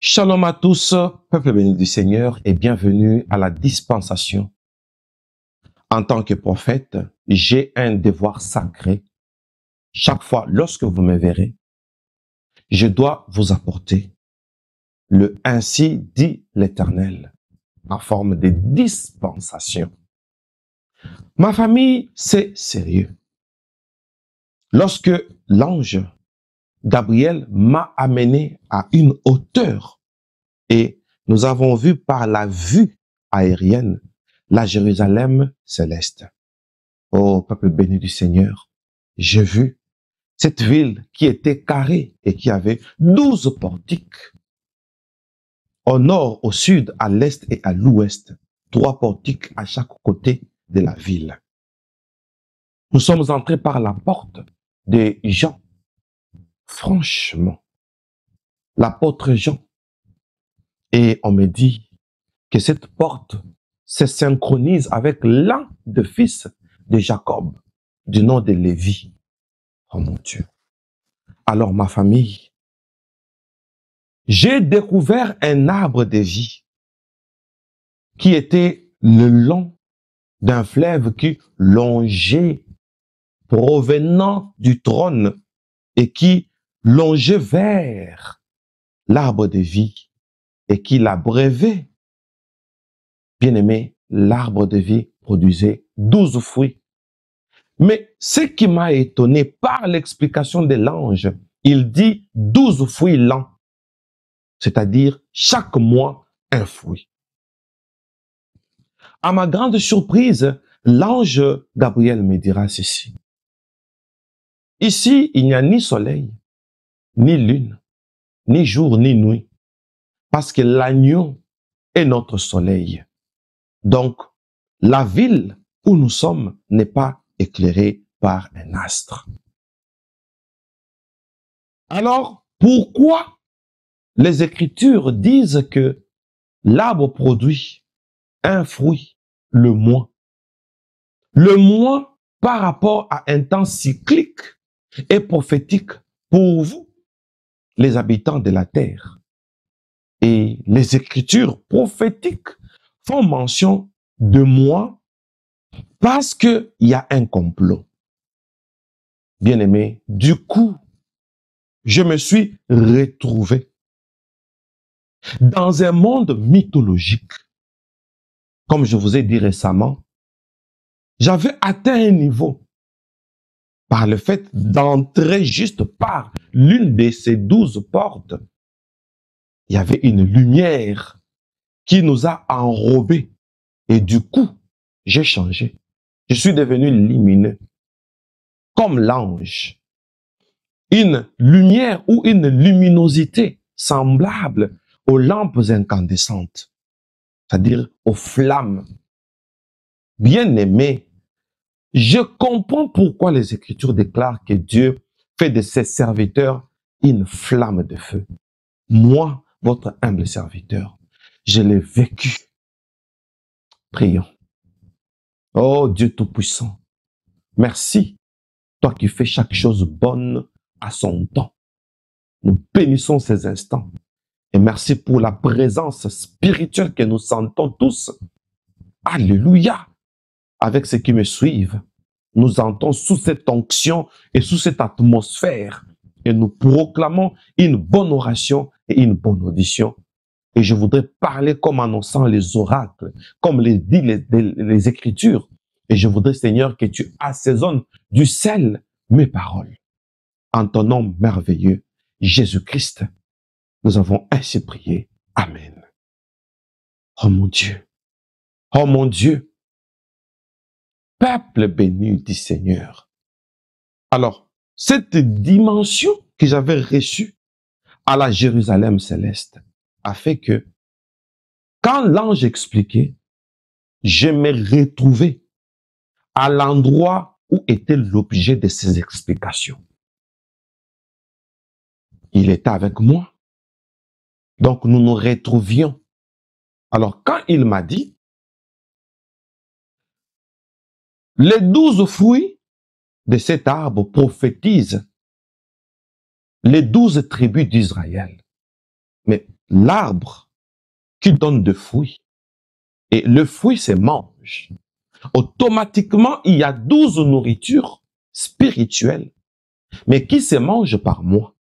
Shalom à tous, peuple béni du Seigneur, et bienvenue à la dispensation. En tant que prophète, j'ai un devoir sacré. Chaque fois, lorsque vous me verrez, je dois vous apporter le ainsi dit l'Éternel, en forme de dispensation. Ma famille, c'est sérieux. Lorsque l'ange Gabriel m'a amené à une hauteur et nous avons vu par la vue aérienne la Jérusalem céleste. Ô peuple béni du Seigneur, j'ai vu cette ville qui était carrée et qui avait 12 portiques. Au nord, au sud, à l'est et à l'ouest. 3 portiques à chaque côté de la ville. Nous sommes entrés par la porte de Jean. Franchement, l'apôtre Jean. Et on me dit que cette porte se synchronise avec l'un des fils de Jacob, du nom de Lévi. Oh mon Dieu. Alors ma famille, j'ai découvert un arbre de vie qui était le long d'un fleuve qui longeait provenant du trône et qui longeait vers l'arbre de vie et qui l'abreuvait. Bien-aimé, l'arbre de vie produisait 12 fruits. Mais ce qui m'a étonné par l'explication de l'ange, il dit 12 fruits lents, c'est-à-dire chaque mois un fruit. À ma grande surprise, l'ange Gabriel me dira ceci. Ici, il n'y a ni soleil, ni lune, ni jour, ni nuit, parce que l'agneau est notre soleil. Donc, la ville où nous sommes n'est pas éclairée par un astre. Alors, pourquoi les Écritures disent que l'arbre produit un fruit le mois? Le mois par rapport à un temps cyclique et prophétique pour vous, les habitants de la terre. Et les Écritures prophétiques font mention de mois parce qu'il y a un complot. Bien-aimé, du coup, je me suis retrouvé dans un monde mythologique. Comme je vous ai dit récemment, j'avais atteint un niveau par le fait d'entrer juste par l'une de ces 12 portes. Il y avait une lumière qui nous a enrobés. Et du coup, j'ai changé. Je suis devenu lumineux, comme l'ange. Une lumière ou une luminosité semblable aux lampes incandescentes, c'est-à-dire aux flammes. Bien-aimé, je comprends pourquoi les Écritures déclarent que Dieu fait de ses serviteurs une flamme de feu. Moi, votre humble serviteur, je l'ai vécu. Prions. Oh Dieu Tout-Puissant, merci, toi qui fais chaque chose bonne à son temps. Nous bénissons ces instants. Et merci pour la présence spirituelle que nous sentons tous. Alléluia. Avec ceux qui me suivent, nous entrons sous cette onction et sous cette atmosphère. Et nous proclamons une bonne oration et une bonne audition. Et je voudrais parler comme annonçant les oracles, comme les dit les Écritures. Et je voudrais, Seigneur, que tu assaisonnes du sel mes paroles. En ton nom merveilleux, Jésus-Christ, nous avons ainsi prié. Amen. Oh mon Dieu. Oh mon Dieu. Peuple béni du Seigneur. Alors, cette dimension que j'avais reçue à la Jérusalem céleste a fait que, quand l'ange expliquait, je me retrouvais à l'endroit où était l'objet de ses explications. Il était avec moi. Donc, nous nous retrouvions. Alors, quand il m'a dit, les 12 fruits de cet arbre prophétisent les 12 tribus d'Israël. Mais l'arbre qui donne de fruits, et le fruit se mange, automatiquement, il y a 12 nourritures spirituelles, mais qui se mangent par moi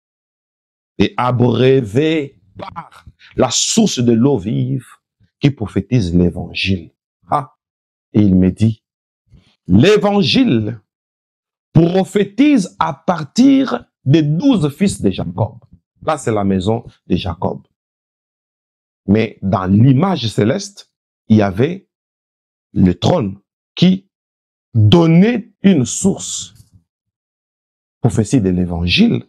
et abreuvées par la source de l'eau vive qui prophétise l'évangile. Ah, et il me dit, l'évangile prophétise à partir des 12 fils de Jacob. Là, c'est la maison de Jacob. Mais dans l'image céleste, il y avait le trône qui donnait une source, prophétie de l'évangile,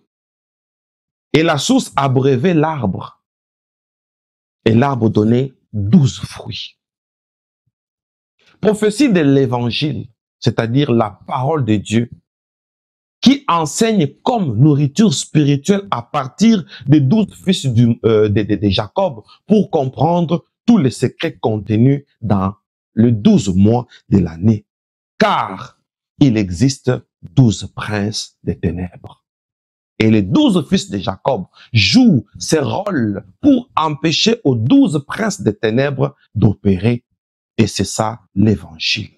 et la source abreuvait l'arbre. Et l'arbre donnait 12 fruits. Prophétie de l'évangile, c'est-à-dire la parole de Dieu, qui enseigne comme nourriture spirituelle à partir des 12 fils de Jacob pour comprendre tous les secrets contenus dans le 12 mois de l'année. Car il existe 12 princes des ténèbres. Et les 12 fils de Jacob jouent ces rôles pour empêcher aux 12 princes des ténèbres d'opérer. Et c'est ça l'évangile.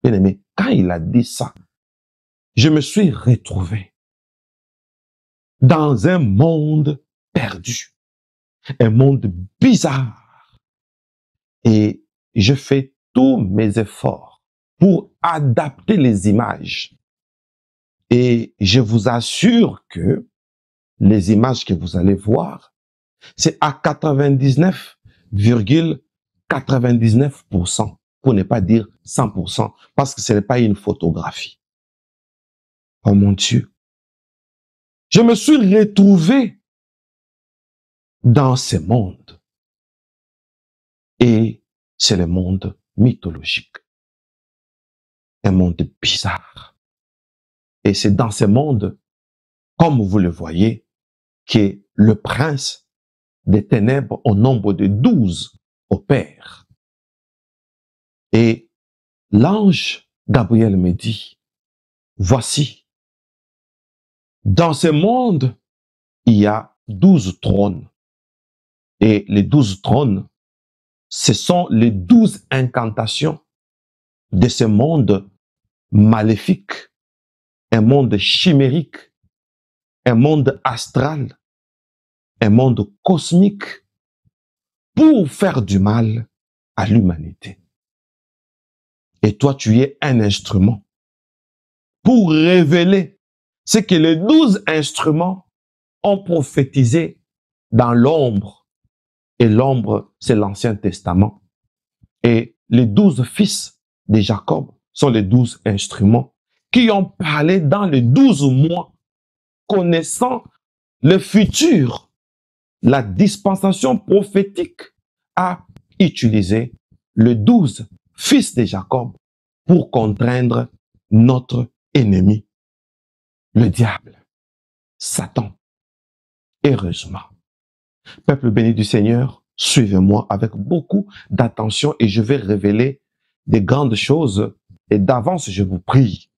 Bien aimé, quand il a dit ça, je me suis retrouvé dans un monde perdu, un monde bizarre. Et je fais tous mes efforts pour adapter les images. Et je vous assure que les images que vous allez voir, c'est à 99,99%, pour ne pas dire 100%, parce que ce n'est pas une photographie. Oh mon Dieu. Je me suis retrouvé dans ce monde. Et c'est le monde mythologique. Un monde bizarre. Et c'est dans ce monde, comme vous le voyez, que le prince des ténèbres au nombre de 12 opère. Et l'ange Gabriel me dit, voici, dans ce monde, il y a 12 trônes. Et les 12 trônes, ce sont les 12 incantations de ce monde maléfique, un monde chimérique, un monde astral, un monde cosmique, pour faire du mal à l'humanité. Et toi, tu es un instrument pour révéler ce que les 12 instruments ont prophétisé dans l'ombre. Et l'ombre, c'est l'Ancien Testament. Et les 12 fils de Jacob sont les 12 instruments qui ont parlé dans les 12 mois, connaissant le futur. La dispensation prophétique a utilisé les 12 fils de Jacob pour contraindre notre ennemi, le diable, Satan. Heureusement. Peuple béni du Seigneur, suivez-moi avec beaucoup d'attention et je vais révéler des grandes choses. Et d'avance, je vous prie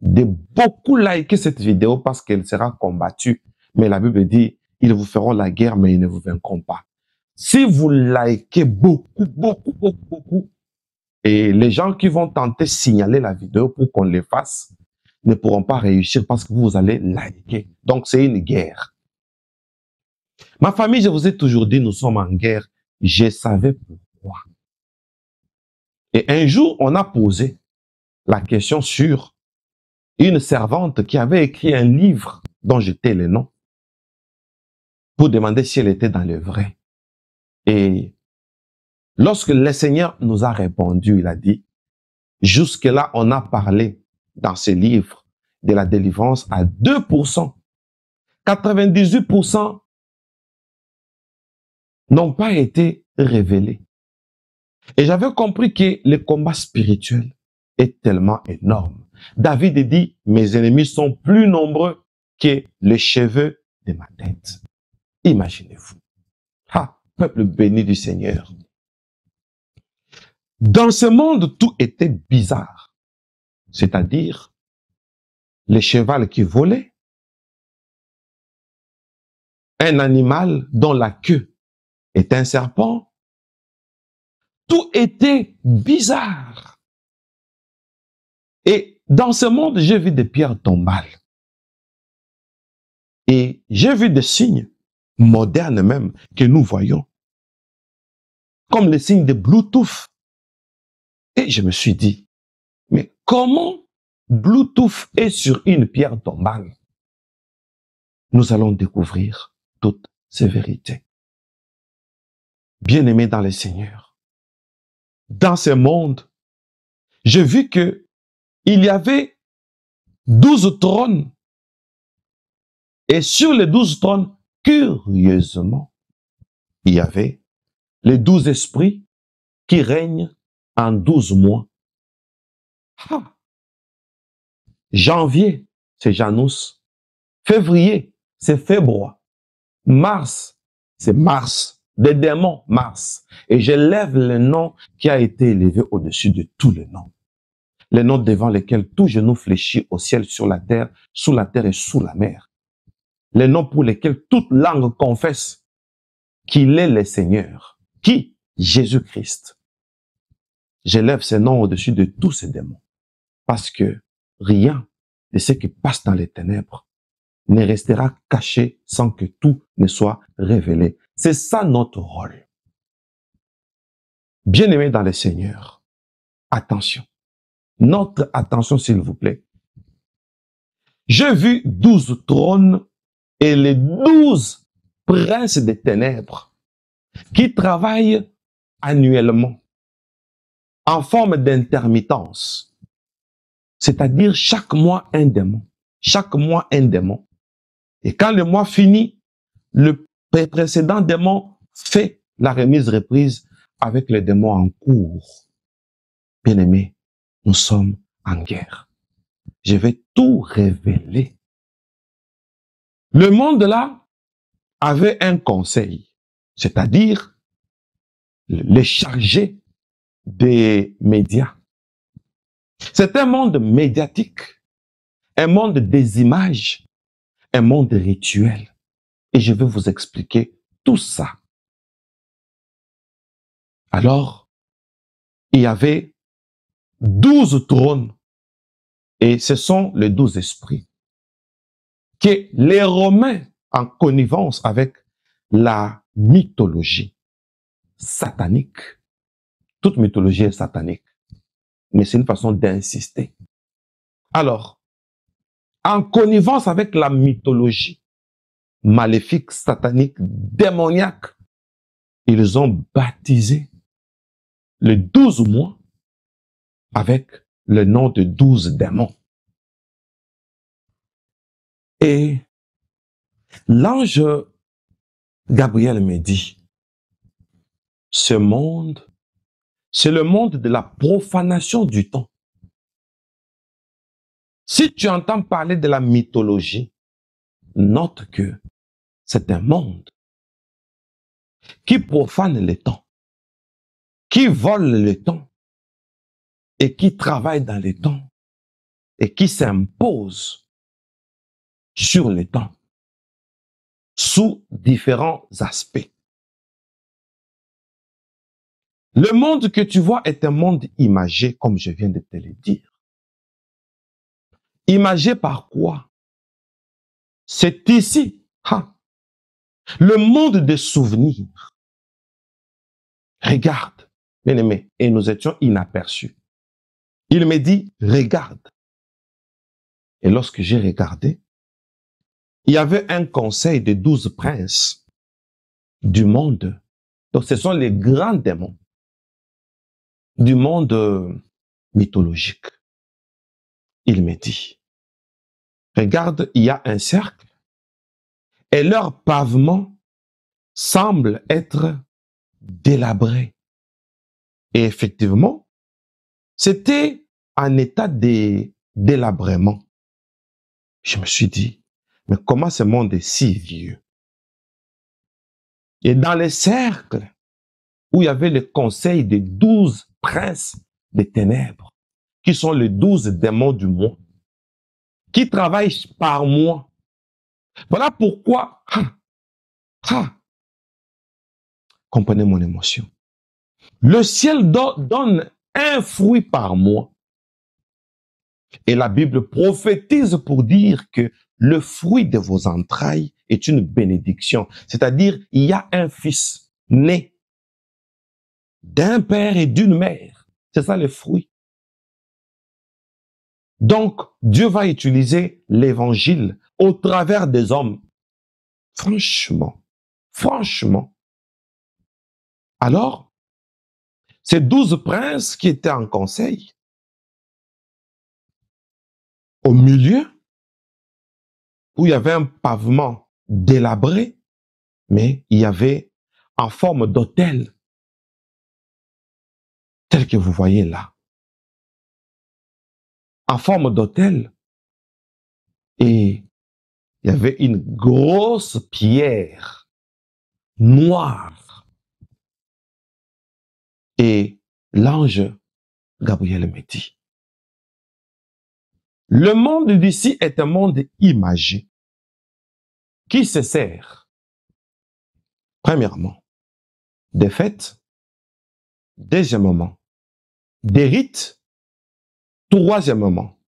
de beaucoup liker cette vidéo parce qu'elle sera combattue. Mais la Bible dit, ils vous feront la guerre, mais ils ne vous vaincront pas. Si vous likez beaucoup, et les gens qui vont tenter de signaler la vidéo pour qu'on les fasse ne pourront pas réussir parce que vous allez liker. Donc, c'est une guerre. Ma famille, je vous ai toujours dit, nous sommes en guerre. Je savais pourquoi. Et un jour, on a posé la question sur une servante qui avait écrit un livre dont j'étais le nom pour demander si elle était dans le vrai. Et lorsque le Seigneur nous a répondu, il a dit, jusque-là, on a parlé dans ce livre de la délivrance à 2%. 98% n'ont pas été révélés. Et j'avais compris que le combat spirituel est tellement énorme. David dit, mes ennemis sont plus nombreux que les cheveux de ma tête. Imaginez-vous. Ah, peuple béni du Seigneur. Dans ce monde, tout était bizarre. C'est-à-dire, les chevals qui volaient, un animal dont la queue est un serpent. Tout était bizarre. Et dans ce monde, j'ai vu des pierres tombales. Et j'ai vu des signes modernes même que nous voyons, comme les signes de Bluetooth. Et je me suis dit, mais comment Bluetooth est sur une pierre tombale? Nous allons découvrir toutes ces vérités. Bien-aimés dans le Seigneur, dans ce monde, j'ai vu que il y avait 12 trônes. Et sur les 12 trônes, curieusement, il y avait les 12 esprits qui règnent en 12 mois. Ah. Janvier, c'est Janus. Février, c'est Févrois. Mars, c'est Mars. Des démons, Mars. Et j'élève le nom qui a été élevé au-dessus de tous les noms. Les noms devant lesquels tout genou fléchit au ciel, sur la terre, sous la terre et sous la mer. Les noms pour lesquels toute langue confesse qu'il est le Seigneur. Qui? Jésus-Christ. J'élève ces noms au-dessus de tous ces démons. Parce que rien de ce qui passe dans les ténèbres ne restera caché sans que tout ne soit révélé. C'est ça notre rôle. Bien-aimés dans le Seigneur, attention. Notre attention, s'il vous plaît. J'ai vu 12 trônes et les 12 princes des ténèbres qui travaillent annuellement en forme d'intermittence. C'est-à-dire chaque mois un démon. Chaque mois un démon. Et quand le mois finit, le précédent démon fait la remise-reprise avec les démons en cours. Bien-aimés, nous sommes en guerre. Je vais tout révéler. Le monde là avait un conseil, c'est-à-dire les chargés des médias. C'est un monde médiatique, un monde des images, un monde rituel. Et je vais vous expliquer tout ça. Alors, il y avait 12 trônes et ce sont les 12 esprits que les Romains, en connivence avec la mythologie satanique, toute mythologie est satanique, mais c'est une façon d'insister. Alors, en connivence avec la mythologie maléfique, satanique, démoniaque, ils ont baptisé les 12 mois avec le nom de 12 démons. Et l'ange Gabriel me dit, ce monde, c'est le monde de la profanation du temps. Si tu entends parler de la mythologie, note que c'est un monde qui profane le temps, qui vole le temps et qui travaille dans le temps et qui s'impose sur le temps sous différents aspects. Le monde que tu vois est un monde imagé, comme je viens de te le dire. Imagé par quoi? C'est ici, le monde des souvenirs. Regarde, bien-aimé, et nous étions inaperçus. Il me dit, regarde. Et lorsque j'ai regardé, il y avait un conseil de 12 princes du monde. Donc ce sont les grands démons du monde mythologique. Il me dit, regarde, il y a un cercle et leur pavement semble être délabré. Et effectivement, c'était en état de délabrement. Je me suis dit, mais comment ce monde est si vieux? Et dans les cercles où il y avait le conseil des 12 princes des ténèbres, qui sont les 12 démons du mois, qui travaillent par mois. Voilà pourquoi Ah, comprenez mon émotion. Le ciel donne un fruit par mois. Et la Bible prophétise pour dire que le fruit de vos entrailles est une bénédiction. C'est-à-dire, il y a un fils né d'un père et d'une mère. C'est ça le fruit. Donc, Dieu va utiliser l'évangile au travers des hommes. Franchement, franchement. Alors, ces 12 princes qui étaient en conseil, au milieu, où il y avait un pavement délabré, mais il y avait en forme d'autel, tel que vous voyez là, en forme d'autel, et il y avait une grosse pierre noire. Et l'ange Gabriel me dit, le monde d'ici est un monde imagé qui se sert, premièrement, des fêtes, deuxièmement, des rites, troisièmement,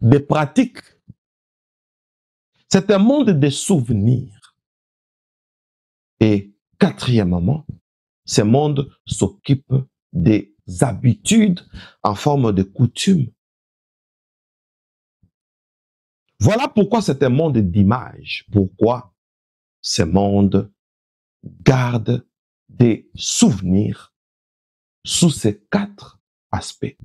des pratiques. C'est un monde de souvenirs. Et quatrièmement, ce monde s'occupe des habitudes en forme de coutumes. Voilà pourquoi c'est un monde d'image. Pourquoi ce monde garde des souvenirs sous ces 4 aspects.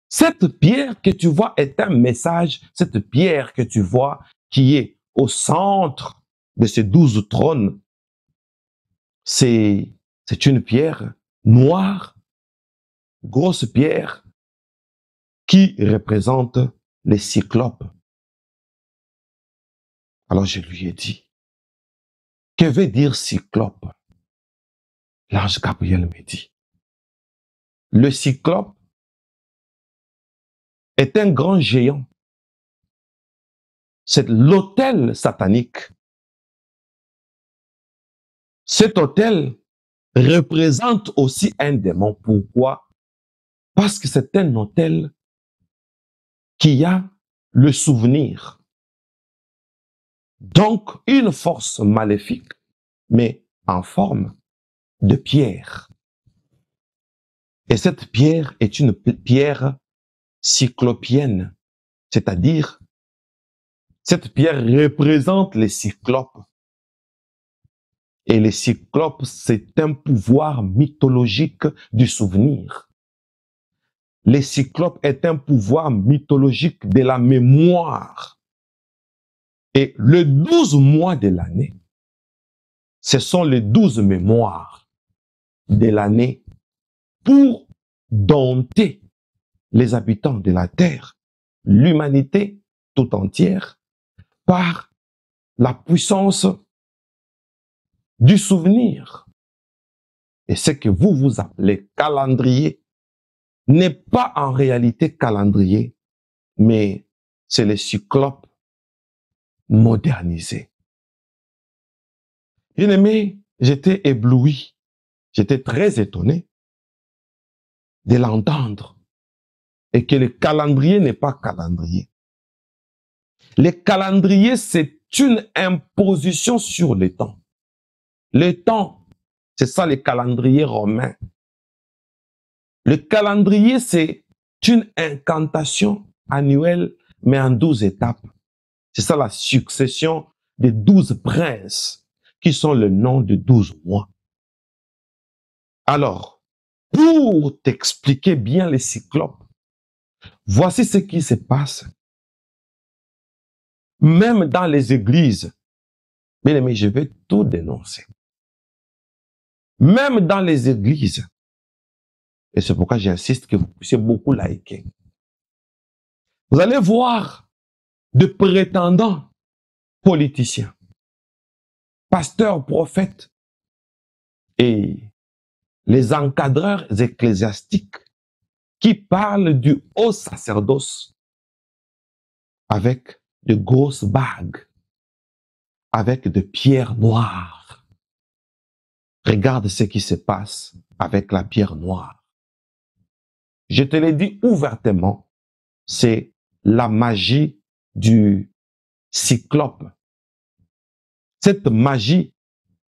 Cette pierre que tu vois est un message, cette pierre que tu vois qui est au centre de ces 12 trônes, c'est une pierre noire, grosse pierre, qui représente les cyclopes. Alors je lui ai dit, que veut dire cyclope? L'ange Gabriel me dit, le cyclope est un grand géant. C'est l'autel satanique. Cet autel représente aussi un démon. Pourquoi? Parce que c'est un autel qui a le souvenir. Donc, une force maléfique, mais en forme de pierre. Et cette pierre est une pierre cyclopienne, c'est-à-dire, cette pierre représente les cyclopes. Et les cyclopes, c'est un pouvoir mythologique du souvenir. Les cyclopes est un pouvoir mythologique de la mémoire. Et les 12 mois de l'année, ce sont les 12 mémoires de l'année pour dompter les habitants de la terre, l'humanité tout entière, par la puissance du souvenir. Et ce que vous appelez calendrier n'est pas en réalité calendrier, mais c'est le cyclope modernisé. Bien-aimé, j'étais ébloui, j'étais très étonné de l'entendre et que le calendrier n'est pas calendrier. Le calendrier, c'est une imposition sur le temps. Le temps, c'est ça le calendrier romain. Le calendrier, c'est une incantation annuelle, mais en 12 étapes. C'est ça la succession des 12 princes, qui sont le nom de 12 mois. Alors, pour t'expliquer bien les cyclopes, voici ce qui se passe. Même dans les églises, bien aimé, je vais tout dénoncer. Même dans les églises, et c'est pourquoi j'insiste que vous puissiez beaucoup liker. Vous allez voir de prétendants politiciens, pasteurs, prophètes et les encadreurs ecclésiastiques qui parlent du haut sacerdoce avec de grosses bagues, avec de pierres noires. Regarde ce qui se passe avec la pierre noire. Je te l'ai dit ouvertement, c'est la magie du cyclope. Cette magie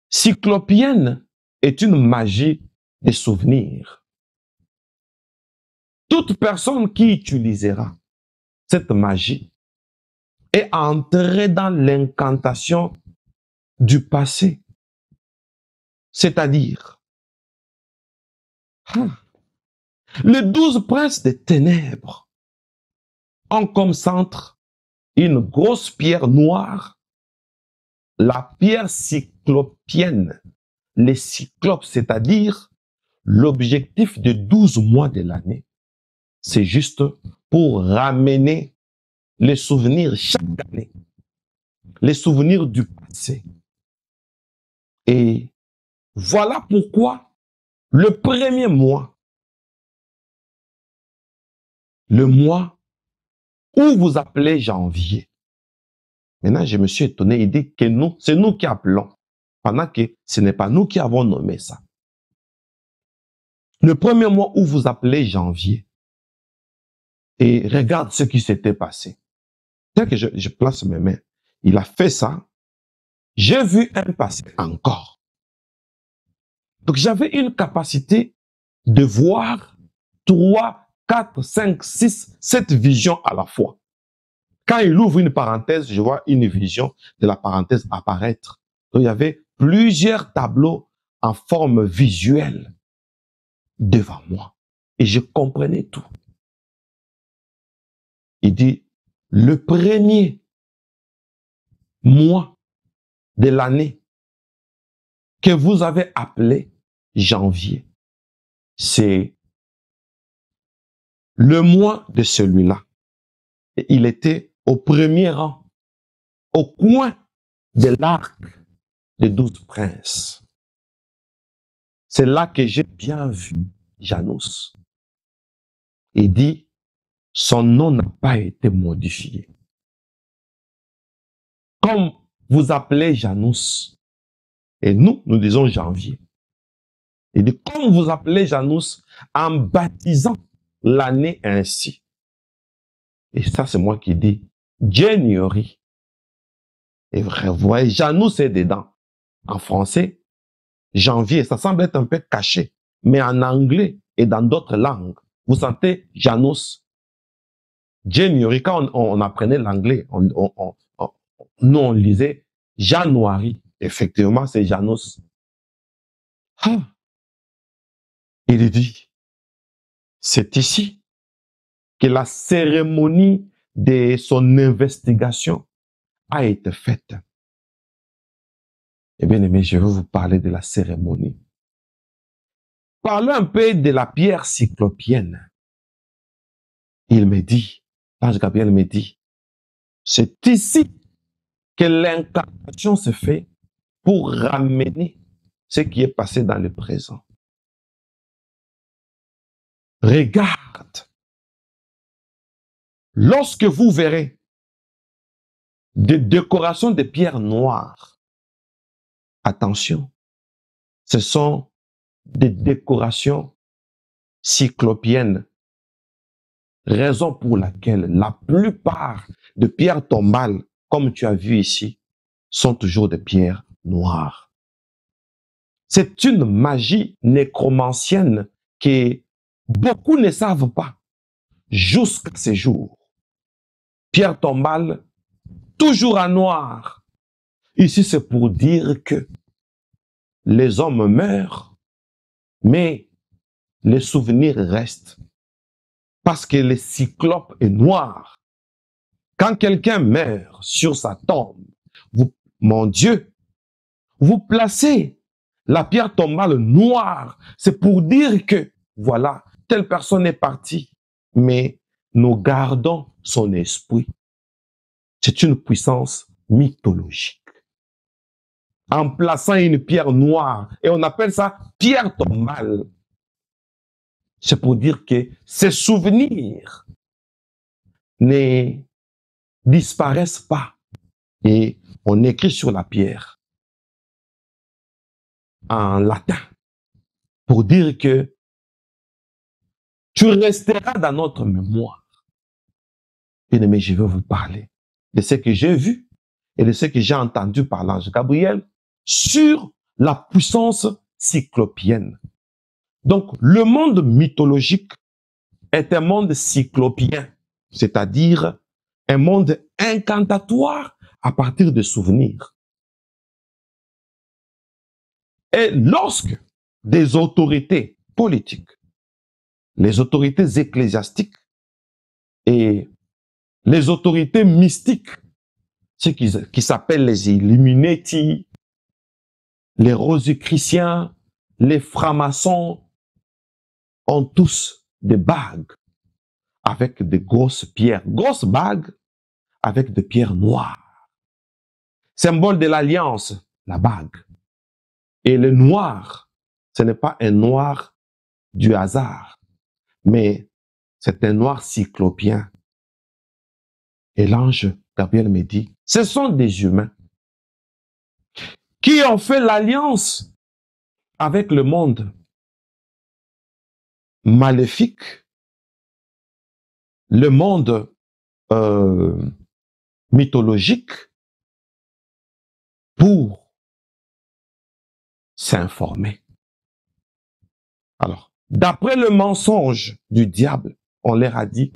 cyclopienne est une magie des souvenirs. Toute personne qui utilisera cette magie est entrée dans l'incantation du passé. C'est-à-dire, les 12 princes des ténèbres ont comme centre une grosse pierre noire, la pierre cyclopienne, les cyclopes, c'est-à-dire l'objectif de 12 mois de l'année. C'est juste pour ramener les souvenirs chaque année, les souvenirs du passé. Et voilà pourquoi le premier mois, le mois où vous appelez janvier, maintenant je me suis étonné, il dit que nous, c'est nous qui appelons, pendant que ce n'est pas nous qui avons nommé ça. Le premier mois où vous appelez janvier, et regarde ce qui s'était passé. Dès que je place mes mains, il a fait ça. J'ai vu un passé encore. Donc j'avais une capacité de voir 3, 4, 5, 6, 7 visions à la fois. Quand il ouvre une parenthèse, je vois une vision de la parenthèse apparaître. Donc il y avait plusieurs tableaux en forme visuelle devant moi. Et je comprenais tout. Il dit, le premier mois de l'année que vous avez appelé janvier, c'est le mois de celui-là. Et il était au premier rang, au coin de l'arc des 12 princes. C'est là que j'ai bien vu Janus. Il dit, son nom n'a pas été modifié. Comme vous appelez Janus, et nous disons janvier. Il dit, comme vous appelez Janus, en baptisant l'année ainsi. Et ça, c'est moi qui dis, January. Et vrai, vous voyez, Janus est dedans. En français, janvier, ça semble être un peu caché. Mais en anglais et dans d'autres langues, vous sentez Janus. January, quand on apprenait l'anglais, nous on lisait January. Effectivement, c'est Janus. Il dit, c'est ici que la cérémonie de son investigation a été faite. Eh bien aimé, je vais vous parler de la cérémonie. Parlons un peu de la pierre cyclopienne. Il me dit, l'ange Gabriel me dit, c'est ici que l'incarnation se fait pour ramener ce qui est passé dans le présent. Regarde, lorsque vous verrez des décorations de pierres noires, attention, ce sont des décorations cyclopiennes, raison pour laquelle la plupart de pierres tombales, comme tu as vu ici, sont toujours des pierres noires. C'est une magie nécromancienne que beaucoup ne savent pas jusqu'à ce jour. Pierre tombale, toujours en noir. Ici, c'est pour dire que les hommes meurent, mais les souvenirs restent. Parce que le cyclope est noir. Quand quelqu'un meurt sur sa tombe, mon Dieu, vous placez la pierre tombale noire. C'est pour dire que, voilà, telle personne est partie, mais nous gardons son esprit. C'est une puissance mythologique. En plaçant une pierre noire, et on appelle ça pierre tombale, c'est pour dire que ces souvenirs ne disparaissent pas. et on écrit sur la pierre en latin pour dire que tu resteras dans notre mémoire. Bien-aimé, je veux vous parler de ce que j'ai vu et de ce que j'ai entendu par l'ange Gabriel sur la puissance cyclopienne. Donc, le monde mythologique est un monde cyclopien, c'est-à-dire un monde incantatoire à partir de souvenirs. Et lorsque des autorités politiques, les autorités ecclésiastiques et les autorités mystiques, ceux qui s'appellent les Illuminati, les Rosicruciens, les francs-maçons, ont tous des bagues avec de grosses pierres, grosses bagues avec des pierres noires. Symbole de l'alliance, la bague. Et le noir, ce n'est pas un noir du hasard, mais c'est un noir cyclopien. Et l'ange Gabriel me dit, ce sont des humains qui ont fait l'alliance avec le monde maléfique, le monde mythologique, pour s'informer. Alors, d'après le mensonge du diable, on leur a dit,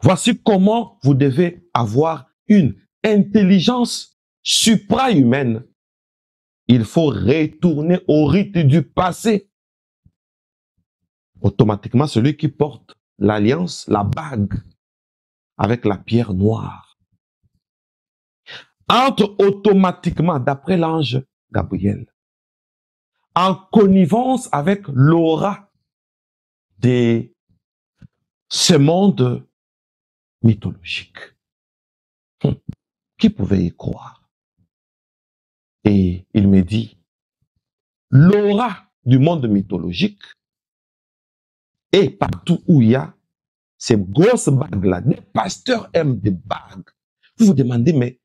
voici comment vous devez avoir une intelligence suprahumaine. Il faut retourner au rite du passé. Automatiquement, celui qui porte l'alliance, la bague, avec la pierre noire, entre automatiquement, d'après l'ange Gabriel, en connivence avec l'aura de ce monde mythologique. Qui pouvait y croire? Et il me dit, l'aura du monde mythologique est partout où il y a ces grosses bagues-là. Les pasteurs aiment des bagues. Vous vous demandez, mais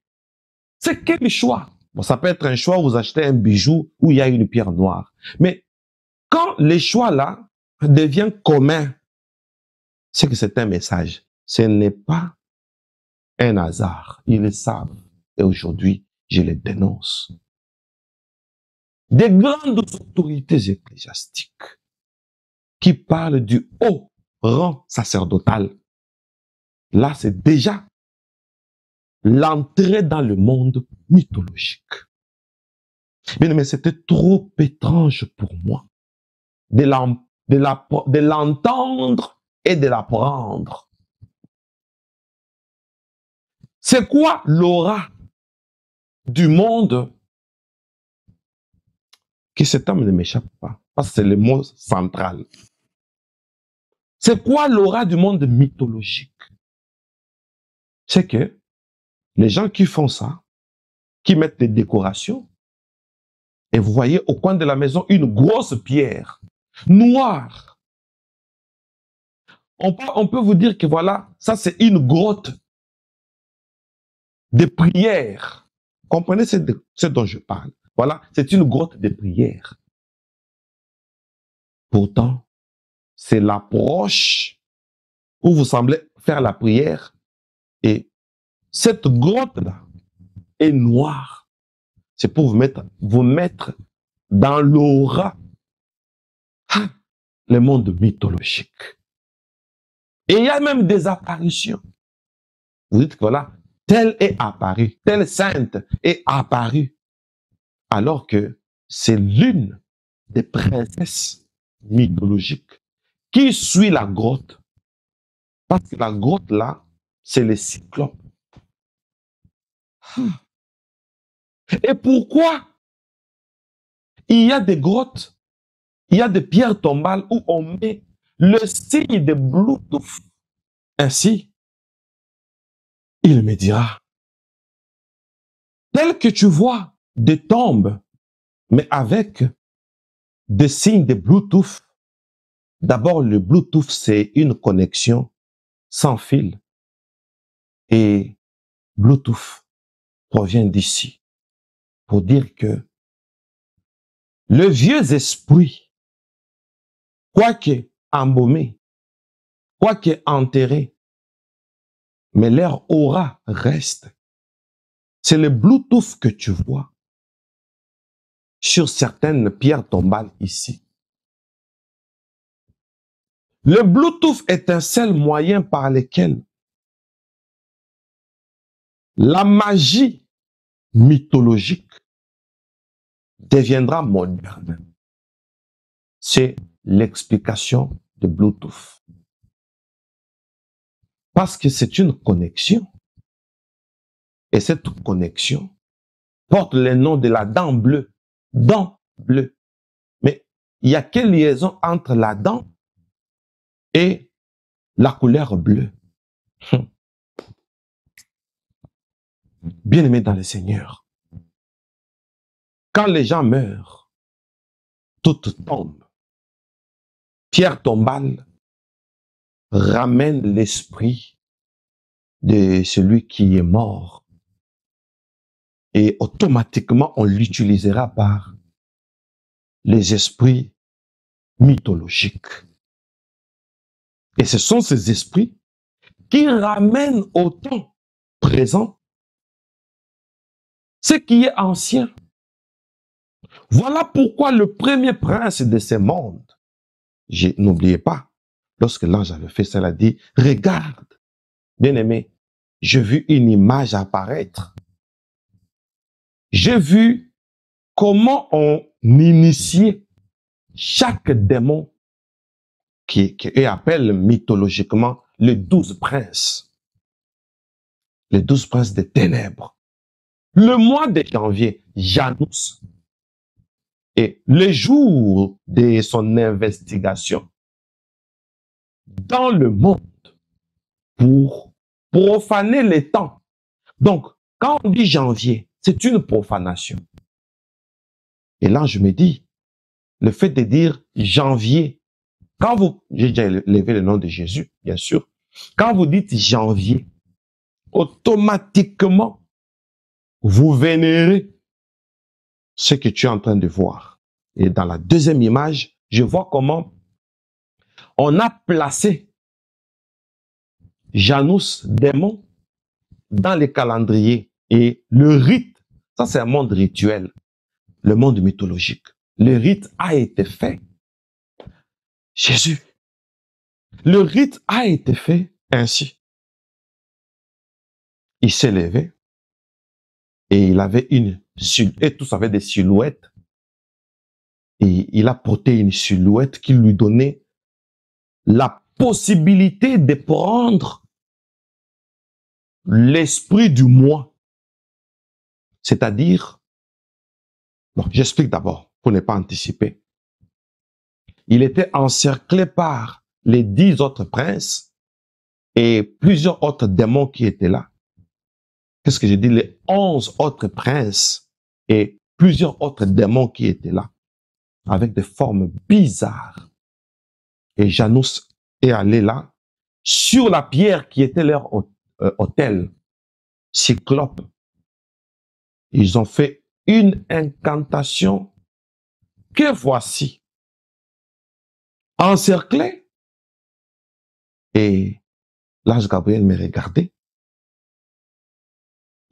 c'est quel choix? Bon, ça peut être un choix où vous achetez un bijou où il y a une pierre noire. Mais quand les choix-là deviennent communs, c'est que c'est un message. Ce n'est pas un hasard. Ils le savent. Et aujourd'hui, je les dénonce. Des grandes autorités ecclésiastiques qui parlent du haut rang sacerdotal. Là, c'est déjà l'entrée dans le monde mythologique. Mais c'était trop étrange pour moi de l'entendre et de l'apprendre. C'est quoi l'aura du monde? Que cet homme ne m'échappe pas, parce que c'est le mot central. C'est quoi l'aura du monde mythologique? C'est que les gens qui font ça, qui mettent des décorations, et vous voyez au coin de la maison une grosse pierre noire. On peut vous dire que voilà, ça c'est une grotte de prière. Comprenez ce dont je parle. Voilà, c'est une grotte de prière. Pourtant, c'est l'approche où vous semblez faire la prière. Et cette grotte-là est noire. C'est pour vous mettre dans l'aura, le monde mythologique. Et il y a même des apparitions. Vous dites que voilà, telle est apparue, telle sainte est apparue. Alors que c'est l'une des princesses mythologiques qui suit la grotte. Parce que la grotte là, c'est les cyclopes. Et pourquoi il y a des grottes, il y a des pierres tombales où on met le signe de Bluetooth? Ainsi, il me dira, tel que tu vois des tombes, mais avec des signes de Bluetooth. D'abord, le Bluetooth, c'est une connexion sans fil. Et Bluetooth, provient d'ici pour dire que le vieux esprit, quoique embaumé, quoique enterré, mais leur aura reste. C'est le Bluetooth que tu vois sur certaines pierres tombales ici. Le Bluetooth est un seul moyen par lequel la magie mythologique deviendra moderne. C'est l'explication de Bluetooth. Parce que c'est une connexion. Et cette connexion porte le nom de la dent bleue. Dent bleue. Mais il y a quelle liaison entre la dent et la couleur bleue? Bien-aimés dans le Seigneur, quand les gens meurent, tout tombe. Pierre tombale ramène l'esprit de celui qui est mort. Et automatiquement, on l'utilisera par les esprits mythologiques. Et ce sont ces esprits qui ramènent au temps présent ce qui est ancien. Voilà pourquoi le premier prince de ce monde, n'oubliez pas, lorsque l'ange avait fait ça, il a dit, regarde, bien-aimé, j'ai vu une image apparaître. J'ai vu comment on initiait chaque démon qui appelle mythologiquement les 12 princes. Les 12 princes des ténèbres. Le mois de janvier, Janus, et le jour de son investigation dans le monde pour profaner les temps. Donc, quand on dit janvier, c'est une profanation. Et là, je me dis, le fait de dire janvier, quand vous, j'ai déjà levé le nom de Jésus, bien sûr, quand vous dites janvier, automatiquement, vous vénérez ce que tu es en train de voir. Et dans la deuxième image, je vois comment on a placé Janus, démon, dans les calendriers. Et le rite, ça c'est un monde rituel, le monde mythologique. Le rite a été fait. Jésus. Le rite a été fait ainsi. Il s'est levé et il avait et tous avaient des silhouettes. Et il a porté une silhouette qui lui donnait la possibilité de prendre l'esprit du moi. C'est-à-dire, bon, j'explique d'abord pour ne pas anticiper. Il était encerclé par les 10 autres princes et plusieurs autres démons qui étaient là. Qu'est-ce que j'ai dit? Les 11 autres princes et plusieurs autres démons qui étaient là, avec des formes bizarres. Et Janus est allé là, sur la pierre qui était leur autel, Cyclope. Ils ont fait une incantation que voici, encerclée. Et l'ange Gabriel me regardait.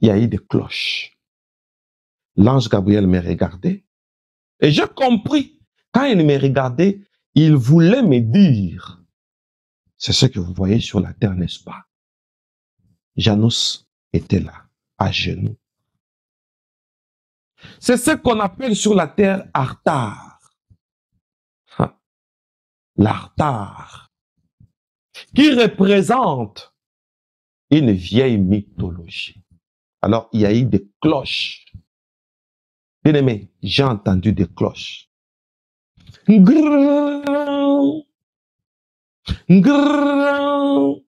Il y a eu des cloches. L'ange Gabriel me regardait. Et j'ai compris. Quand il me regardait, il voulait me dire, c'est ce que vous voyez sur la terre, n'est-ce pas? Janus était là, à genoux. C'est ce qu'on appelle sur la terre Artar. L'Artar, qui représente une vieille mythologie. Alors, il y a eu des cloches. Bien aimé, j'ai entendu des cloches. Grrrr, grrrr,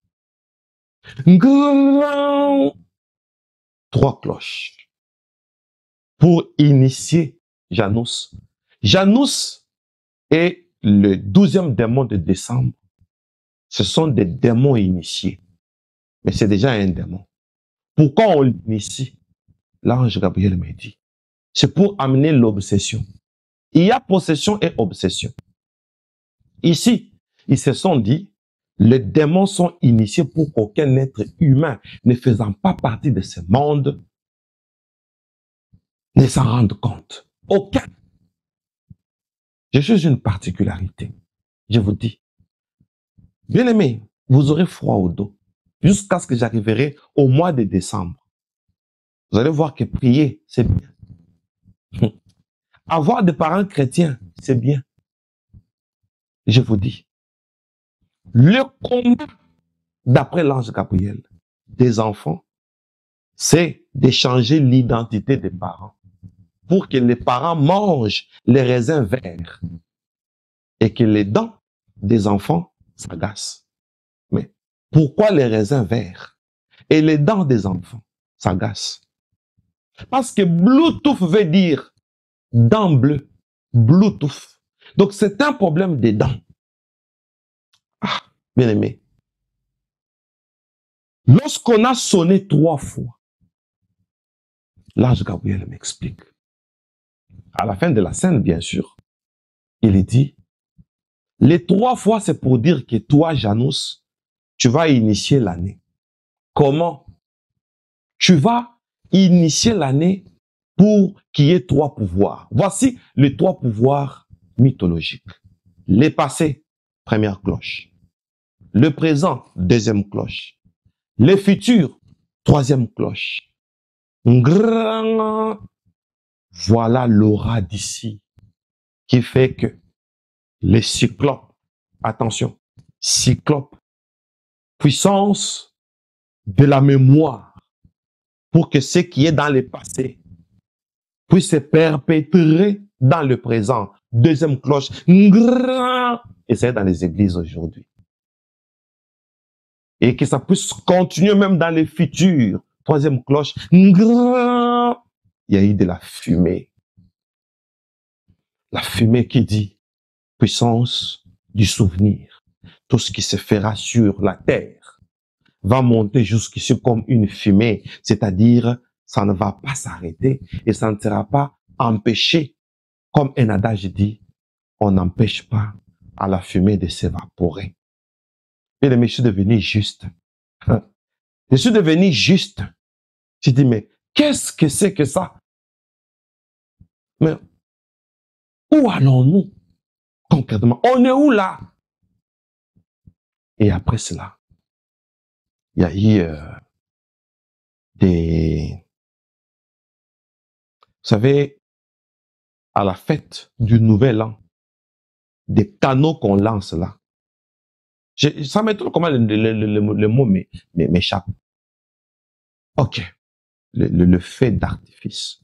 grrrr. 3 cloches pour initier Janus. Janus est le 12e démon de décembre. Ce sont des démons initiés. Mais c'est déjà un démon. Pourquoi on l'initie? l'ange Gabriel me dit, c'est pour amener l'obsession. Il y a possession et obsession. Ici, ils se sont dit, les démons sont initiés pour qu'aucun être humain ne faisant pas partie de ce monde ne s'en rende compte. Aucun. Je suis une particularité. Je vous dis, bien aimé, vous aurez froid au dos jusqu'à ce que j'arriverai au mois de décembre. Vous allez voir que prier, c'est bien. Avoir des parents chrétiens, c'est bien. Je vous dis, le combat d'après l'ange Gabriel des enfants, c'est d'échanger l'identité des parents pour que les parents mangent les raisins verts et que les dents des enfants s'agacent. Mais pourquoi les raisins verts et les dents des enfants s'agacent? Parce que Bluetooth veut dire dents bleues. Bluetooth. Donc c'est un problème des dents. Ah, bien aimé. Lorsqu'on a sonné 3 fois, l'ange Gabriel m'explique. À la fin de la scène, bien sûr, il dit, les 3 fois, c'est pour dire que toi, Janus, tu vas initier l'année. Comment? Tu vas initier l'année pour qu'il y ait 3 pouvoirs. Voici les 3 pouvoirs mythologiques. Les passés, première cloche. Le présent, deuxième cloche. Les futurs, troisième cloche. Voilà l'aura d'ici qui fait que les cyclopes, attention, cyclopes, puissance de la mémoire, pour que ce qui est dans le passé puisse se perpétrer dans le présent. Deuxième cloche, et c'est dans les églises aujourd'hui. Et que ça puisse continuer même dans les futurs. Troisième cloche, il y a eu de la fumée. La fumée qui dit puissance du souvenir. Tout ce qui se fera sur la terre va monter jusqu'ici comme une fumée, c'est-à-dire ça ne va pas s'arrêter et ça ne sera pas empêché. Comme un adage dit, on n'empêche pas à la fumée de s'évaporer. Et je suis devenu juste. Je suis devenu juste. Je dis, mais qu'est-ce que c'est que ça? Mais où allons-nous concrètement? On est où là? Et après cela, il y a eu des... Vous savez, à la fête du Nouvel An, des canaux qu'on lance là. Ça m'étonne comment le mot m'échappe. Ok. Le feu d'artifice.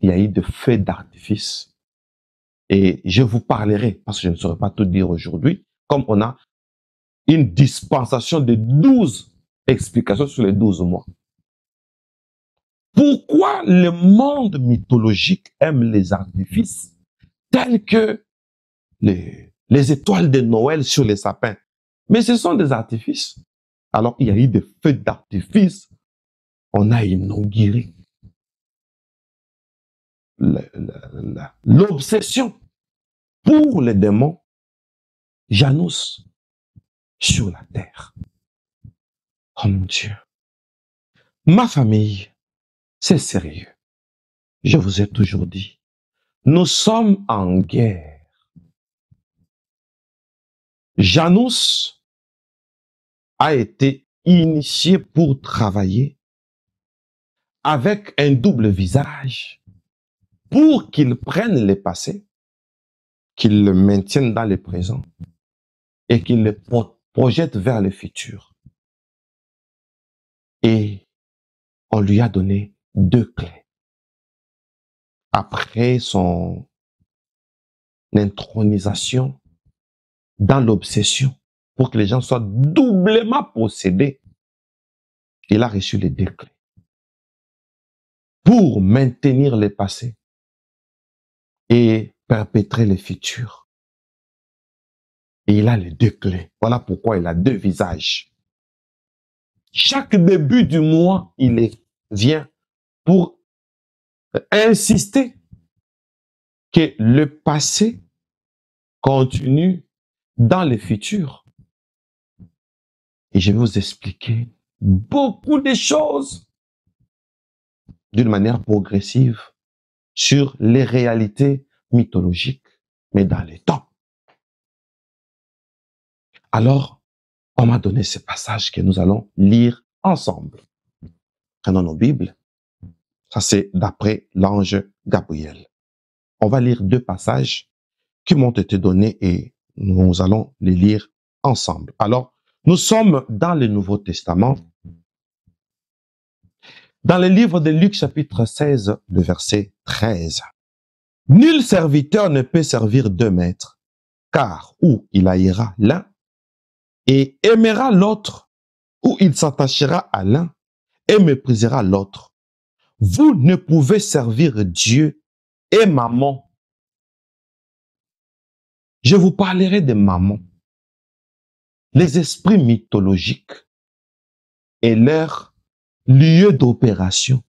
Il y a eu de feux d'artifice. Et je vous parlerai, parce que je ne saurais pas tout dire aujourd'hui, comme on a une dispensation de 12 explications sur les 12 mois. Pourquoi le monde mythologique aime les artifices tels que les étoiles de Noël sur les sapins? Mais ce sont des artifices. Alors, il y a eu des feux d'artifice. On a inauguré l'obsession pour les démons Janus sur la terre. Oh mon Dieu. Ma famille, c'est sérieux. Je vous ai toujours dit, nous sommes en guerre. Janus a été initié pour travailler avec un double visage pour qu'il prenne le passé, qu'il le maintienne dans le présent et qu'il le projette vers le futur. Et on lui a donné 2 clés. Après son intronisation dans l'obsession, pour que les gens soient doublement possédés, il a reçu les 2 clés. Pour maintenir le passé et perpétrer le futur. Et il a les 2 clés. Voilà pourquoi il a 2 visages. Chaque début du mois, il vient pour insister que le passé continue dans le futur. Et je vais vous expliquer beaucoup de choses d'une manière progressive sur les réalités mythologiques, mais dans les temps. Alors, on m'a donné ce passage que nous allons lire ensemble. Prenons nos Bibles. Ça, c'est d'après l'ange Gabriel. On va lire 2 passages qui m'ont été donnés et nous allons les lire ensemble. Alors, nous sommes dans le Nouveau Testament, dans le livre de Luc chapitre 16, le verset 13. Nul serviteur ne peut servir 2 maîtres, car ou il haïra l'un et aimera l'autre, ou il s'attachera à l'un et méprisera l'autre. Vous ne pouvez servir Dieu et maman. Je vous parlerai de maman. Les esprits mythologiques et leur lieu d'opération.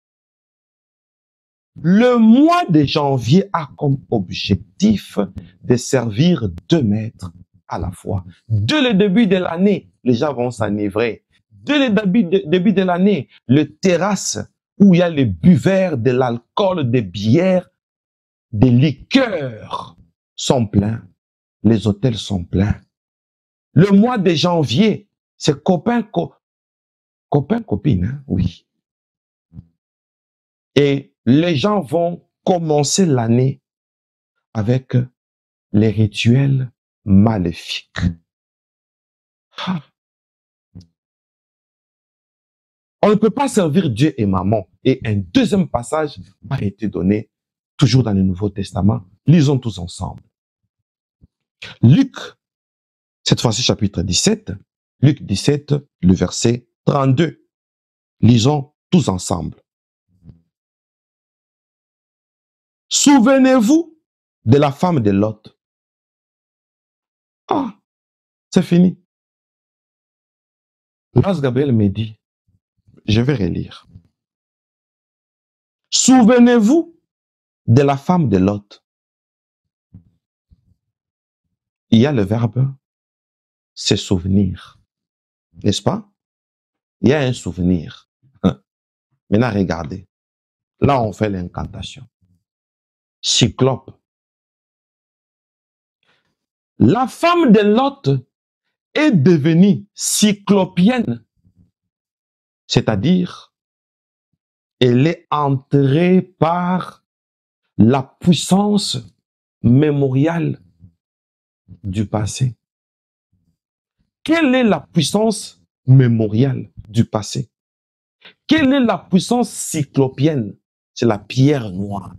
Le mois de janvier a comme objectif de servir 2 maîtres à la fois. Dès le début de l'année, les gens vont s'enivrer. Dès le début de l'année, les terrasses où il y a les buveurs, de l'alcool, des bières, des liqueurs sont pleins. Les hôtels sont pleins. Le mois de janvier, c'est copain-copine, hein? Oui. Et les gens vont commencer l'année avec les rituels maléfiques. Ah. On ne peut pas servir Dieu et maman. Et un deuxième passage m'a été donné, toujours dans le Nouveau Testament. Lisons tous ensemble. Luc, cette fois-ci chapitre 17, Luc 17, le verset 32. Lisons tous ensemble. Souvenez-vous de la femme de Lot. Ah, c'est fini. L'ange Gabriel me dit, je vais relire. Souvenez-vous de la femme de Lot. Il y a le verbe se souvenir, n'est-ce pas? Il y a un souvenir. Maintenant, regardez. Là, on fait l'incantation. Cyclope. La femme de Lot est devenue cyclopienne, c'est-à-dire elle est entrée par la puissance mémoriale du passé. Quelle est la puissance mémoriale du passé? Quelle est la puissance cyclopienne? C'est la pierre noire.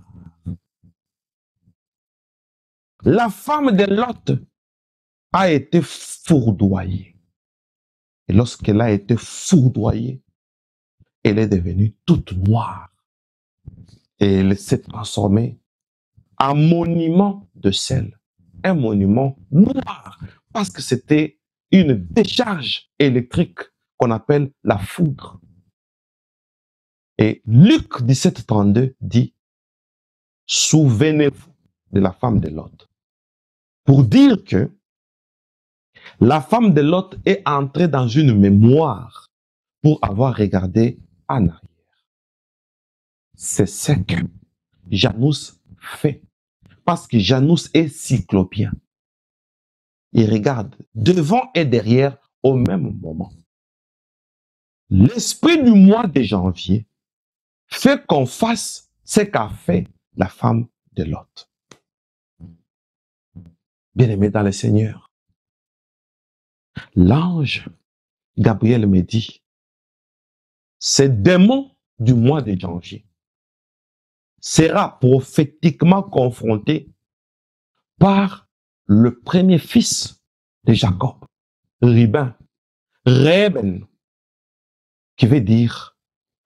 La femme de Lot a été foudroyée. Et lorsqu'elle a été foudroyée, elle est devenue toute noire. Et elle s'est transformée en monument de sel. Un monument noir. Parce que c'était une décharge électrique qu'on appelle la foudre. Et Luc 17, 32 dit, souvenez-vous de la femme de Lot. Pour dire que la femme de Lot est entrée dans une mémoire pour avoir regardé en arrière. C'est ce que Janus fait. Parce que Janus est cyclopien. Il regarde devant et derrière au même moment. L'esprit du mois de janvier fait qu'on fasse ce qu'a fait la femme de Lot. Bien-aimé dans le Seigneur, l'ange Gabriel me dit, ce démon du mois de janvier sera prophétiquement confronté par le premier fils de Jacob, Reuben, qui veut dire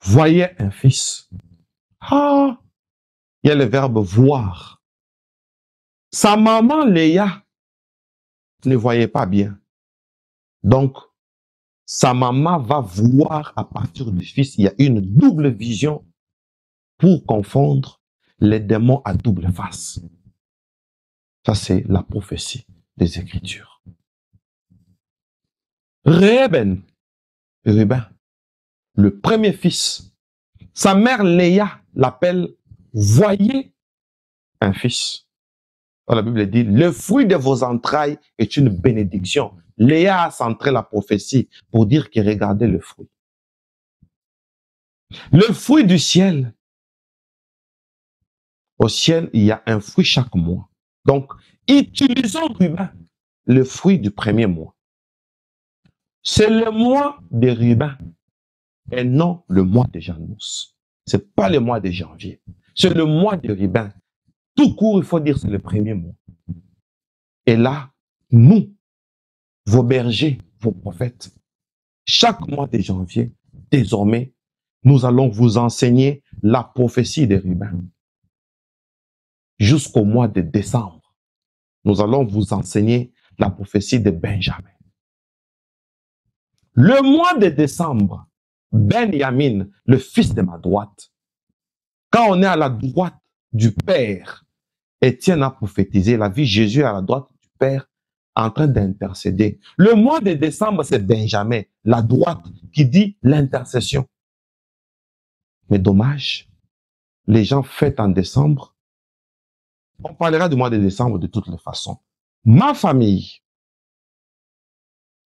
voyez un fils. Ah, il y a le verbe voir. Sa maman Léa ne voyait pas bien. Donc, sa maman va voir à partir du fils. Il y a une double vision pour confondre les démons à double face. Ça, c'est la prophétie des Écritures. Reuben, le premier fils, sa mère Léa l'appelle « Voyez un fils ». La Bible dit « Le fruit de vos entrailles est une bénédiction ». Léa a centré la prophétie pour dire qu'il regardait le fruit. Le fruit du ciel. Au ciel, il y a un fruit chaque mois. Donc, utilisons Ruben, le fruit du premier mois. C'est le mois de Ruben et non le mois de Janus. Ce n'est pas le mois de janvier. C'est le mois de Ruben. Tout court, il faut dire c'est le premier mois. Et là, nous, vos bergers, vos prophètes, chaque mois de janvier, désormais, nous allons vous enseigner la prophétie de Ruben. Jusqu'au mois de décembre, nous allons vous enseigner la prophétie de Benjamin. Le mois de décembre, Benjamin, le fils de ma droite, quand on est à la droite du Père, Étienne a prophétisé, la vie Jésus est à la droite du Père en train d'intercéder. Le mois de décembre, c'est Benjamin, la droite, qui dit l'intercession. Mais dommage, les gens fêtent en décembre. On parlera du mois de décembre de toutes les façons. Ma famille,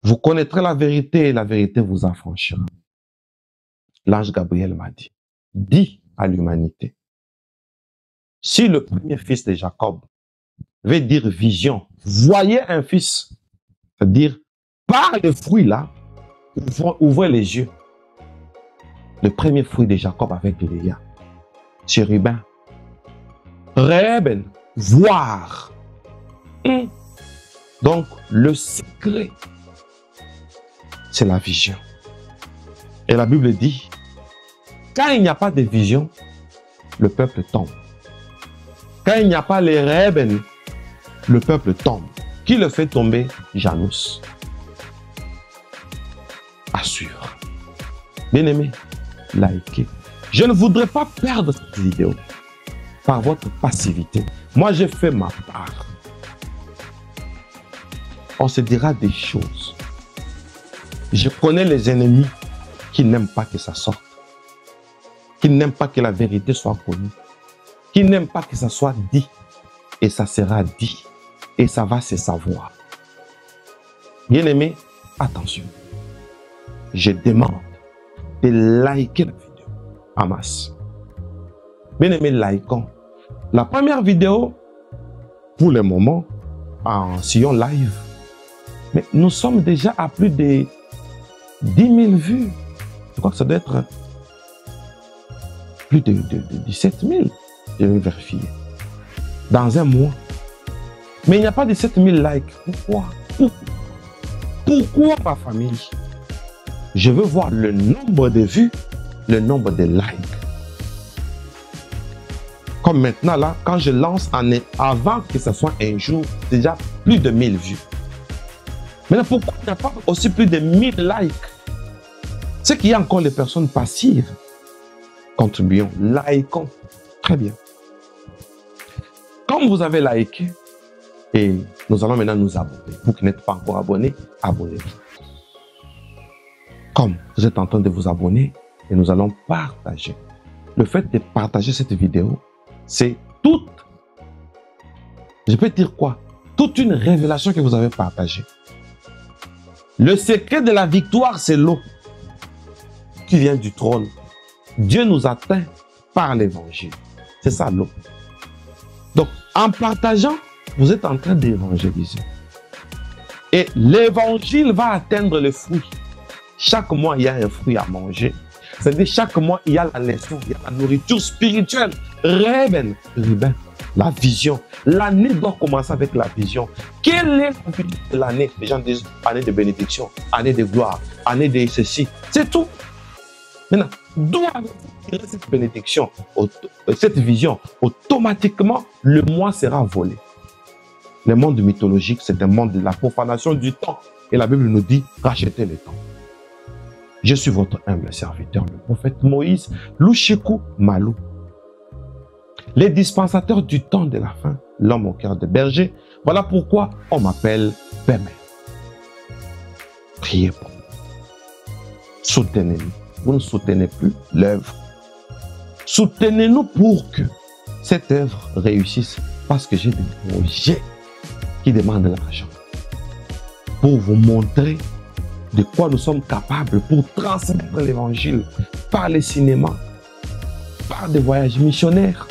vous connaîtrez la vérité et la vérité vous affranchira. L'ange Gabriel m'a dit, dis à l'humanité, si le premier fils de Jacob veut dire vision, voyez un fils, c'est-à-dire par le fruit là, ouvrez les yeux. Le premier fruit de Jacob avec Léa, Chérubin, Reuben, voir. Donc, le secret, c'est la vision. Et la Bible dit, quand il n'y a pas de vision, le peuple tombe. Quand il n'y a pas les Reuben, le peuple tombe. Qui le fait tomber? Janus. À suivre. Bien-aimés, likez. Je ne voudrais pas perdre cette vidéo par votre passivité. Moi, j'ai fait ma part. On se dira des choses. Je connais les ennemis qui n'aiment pas que ça sorte, qui n'aiment pas que la vérité soit connue, qui n'aiment pas que ça soit dit, et ça sera dit, et ça va se savoir. Bien-aimés, attention. Je demande de liker la vidéo en masse. Bien-aimés, likons. La première vidéo, pour le moment, en Sion Live, mais nous sommes déjà à plus de 10 000 vues. Je crois que ça doit être plus de 17 000. Je vais vérifier. Dans un mois. Mais il n'y a pas de 17 000 likes. Pourquoi? Pourquoi, ma famille? Je veux voir le nombre de vues, le nombre de likes. Comme maintenant, là, quand je lance, avant que ce soit un jour, déjà plus de 1000 vues. Mais pourquoi il n'y a pas aussi plus de 1000 likes? C'est qu'il y a encore des personnes passives. Contribuons, likons. Très bien. Comme vous avez liké, et nous allons maintenant nous abonner. Vous qui n'êtes pas encore abonné, abonnez-vous. Comme vous êtes en train de vous abonner, et nous allons partager. Le fait de partager cette vidéo, c'est toute, je peux dire quoi? Toute une révélation que vous avez partagée. Le secret de la victoire, c'est l'eau qui vient du trône. Dieu nous atteint par l'évangile. C'est ça l'eau. Donc, en partageant, vous êtes en train d'évangéliser. Et l'évangile va atteindre le fruit. Chaque mois, il y a un fruit à manger. C'est-à-dire, chaque mois, il y a la leçon, il y a la nourriture spirituelle. Ruben, la vision. L'année doit commencer avec la vision. Quelle est la vision de l'année? Les gens disent année de bénédiction, année de gloire, année de ceci. C'est tout. Maintenant, d'où avez-vous tiré cette bénédiction, cette vision? Automatiquement, le mois sera volé. Le monde mythologique, c'est un monde de la profanation du temps. Et la Bible nous dit, rachetez le temps. Je suis votre humble serviteur, le prophète Moïse, Louchekou Malou. les dispensateurs du temps de la fin, l'homme au cœur de berger. Voilà pourquoi on m'appelle Père. Priez pour nous. Soutenez-nous. Vous ne soutenez plus l'œuvre. Soutenez-nous pour que cette œuvre réussisse, parce que j'ai des projets qui demandent de l'argent. Pour vous montrer de quoi nous sommes capables pour transmettre l'évangile par les cinémas, par des voyages missionnaires.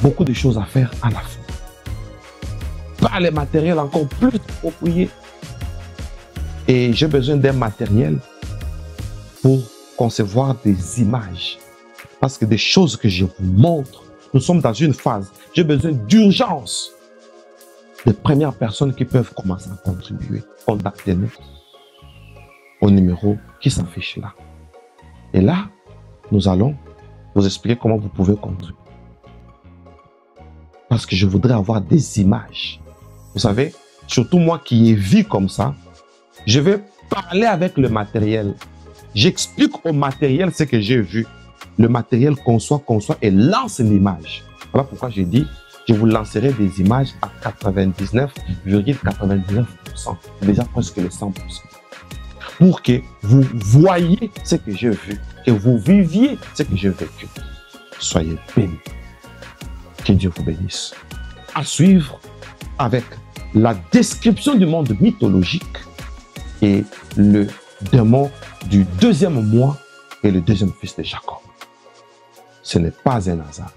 Beaucoup de choses à faire à la fois. Par les matériels encore plus appropriés. Et j'ai besoin d'un matériel pour concevoir des images. Parce que des choses que je vous montre, nous sommes dans une phase. J'ai besoin d'urgence. Des premières personnes qui peuvent commencer à contribuer. Contactez-nous au numéro qui s'affiche là. Et là, nous allons vous expliquer comment vous pouvez contribuer. Parce que je voudrais avoir des images. Vous savez, surtout moi qui ai vu comme ça, je vais parler avec le matériel. J'explique au matériel ce que j'ai vu. Le matériel conçoit et lance l'image. Voilà pourquoi je dis, je vous lancerai des images à 99,99%. Déjà presque le 100%. Pour que vous voyiez ce que j'ai vu et vous viviez ce que j'ai vécu. Soyez bénis. Que Dieu vous bénisse. À suivre avec la description du monde mythologique et le démon du deuxième mois et le deuxième fils de Jacob. Ce n'est pas un hasard.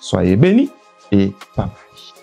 Soyez bénis et bye bye.